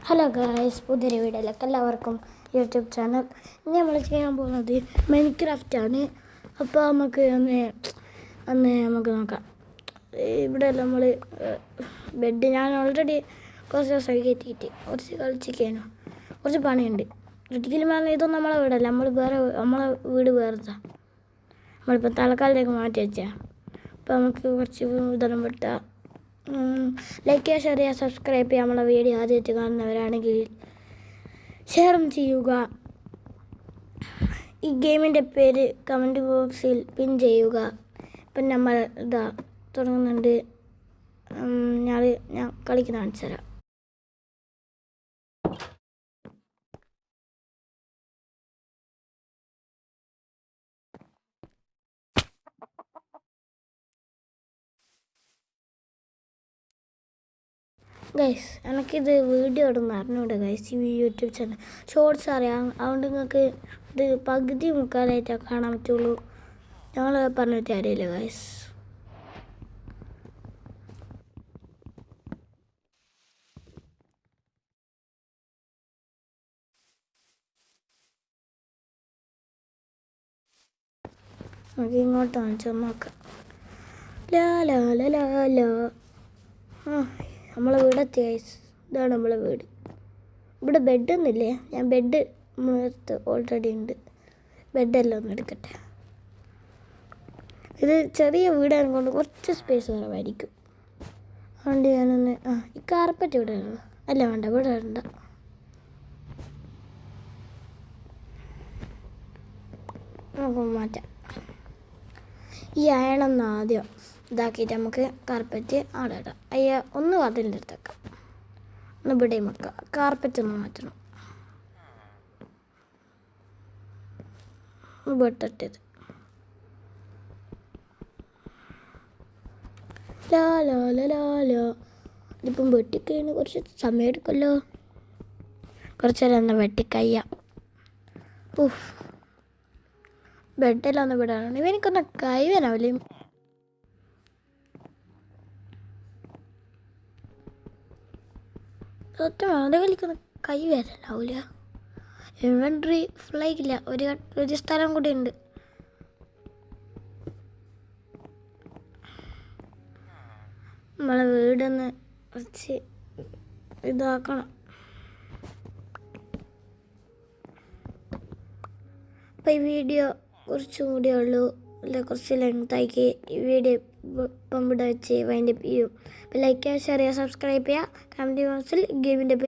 Hello guys, പുതിയൊരു വീഡിയോയിലേക്ക് എല്ലാവർക്കും യൂട്യൂബ് ചാനൽ. ഇനി നമ്മൾ ചെയ്യാൻ പോകുന്നത് മൈൻക്രാഫ്റ്റാണ്. അപ്പോൾ നമുക്ക് നമുക്ക് നോക്കാം. ഇവിടെ നമ്മൾ ബെഡ് ഞാൻ ഓൾറെഡി കുറച്ച് ദിവസമായി കയറ്റിയിട്ട് കുറച്ച് കളിച്ചിരിക്കാനോ കുറച്ച് പണിയുണ്ട്. ഒരിക്കലും പറഞ്ഞാൽ ഇതൊന്നും നമ്മളെ വീടല്ല, നമ്മളെ വീട് വേറെതാണ്. നമ്മളിപ്പോൾ തൽക്കാലത്തേക്ക് മാറ്റി വെച്ചാൽ. അപ്പോൾ നമുക്ക് കുറച്ച് ഇതെല്ലാം വിട്ടാൽ ലൈക്ക് ചെയ്യുക, ഷെയർ ചെയ്യുക, സബ്സ്ക്രൈബ് ചെയ്യുക. നമ്മളെ വീഡിയോ ആദ്യമായിട്ട് കാണുന്നവരാണെങ്കിൽ ഷെയറും ചെയ്യുക. ഈ ഗെയിമിൻ്റെ പേര് കമൻറ്റ് ബോക്സിൽ പിൻ ചെയ്യുക. ഇപ്പം നമ്മൾ തുടങ്ങുന്നുണ്ട്. ഞാൻ കളിക്കുന്ന കാണിച്ചു തരാം. ഗൈസ്, എനിക്കിത് വീഡിയോ ഇടുന്ന അറിഞ്ഞൂടെ ഗൈസ്. ഈ യൂട്യൂബ് ചാനൽ ഷോർട്സ് അറിയാം, അതുകൊണ്ട് നിങ്ങൾക്ക് ഇത് പകുതി മുക്കാലായിട്ടേ കാണാൻ പറ്റുള്ളൂ. ഞങ്ങൾ പറഞ്ഞിട്ട് അറിയില്ല ഗൈസ്. നമുക്ക് ഇങ്ങോട്ട് കാണിച്ചു നോക്കാം. ലാ ലാ ലാ ലാ ലാ. നമ്മളെ വീടെത്തി ഗൈസ്. ഇതാണ് നമ്മളെ വീട്. ഇവിടെ ബെഡൊന്നുമില്ലേ? ഞാൻ ബെഡ് നമ്മളടുത്ത് ഓൾറെഡി ഉണ്ട്. ബെഡെല്ലാം ഒന്ന് എടുക്കട്ടെ. ഇത് ചെറിയ വീടാണ് കൊണ്ട് കുറച്ച് സ്പേസ് കുറവായിരിക്കും. അതുകൊണ്ട് ഞാനൊന്ന് ഈ കാർപ്പറ്റ് ഇവിടെ ഉള്ളു. അല്ല വേണ്ട, ഇവിടെ വേണ്ട. നമുക്ക് മാറ്റാം. ഈ അയണൊന്ന് ആദ്യം ഇതാക്കിയിട്ട് നമുക്ക് കാർപ്പറ്റ് അവിടെ ഇടാം. ഒന്ന് അതിൻ്റെ അടുത്തേക്കാം, ഒന്ന് ഇവിടെയും വെക്കാം. കാർപ്പറ്റ് ഒന്ന് മാറ്റണം. വെട്ടിട്ടത് ലാലോ ലാലോ. ഇതിപ്പം വെട്ടിക്കഴിഞ്ഞ് കുറച്ച് സമയം എടുക്കുമല്ലോ. കുറച്ച് നേരം ഒന്ന് വെട്ടിക്കയ്യാം. ബെഡെല്ലാം ഒന്ന് വിടാനാണ്. ഇവനിക്കൊന്ന് കൈ വരാവില്ലേ? സത്യമാണ്, അത് കളിക്കുന്ന കൈ വരലാവില്ല. ഇൻവെൻട്രി ഫുള്ളായിക്കില്ല. ഒരു സ്ഥലം കൂടി ഉണ്ട്. നമ്മളെ വീടൊന്ന് കുറച്ച് ഇതാക്കണം. അപ്പം ഈ വീഡിയോ കുറച്ചും കൂടിയേ ഉള്ളൂ. അല്ല, കുറച്ച് ലെങ്താക്കി ഈ വീഡിയോ ഇപ്പം ഇവിടെ വെച്ച് വൈൻഡപ്പ് ചെയ്യും. അപ്പം ലൈക്ക് ചെയ്യുക, ഷെയർ ചെയ്യുക, സബ്സ്ക്രൈബ് ചെയ്യുക. കമൻറ്റ് ബോക്സിൽ ഗെയിമിൻ്റെ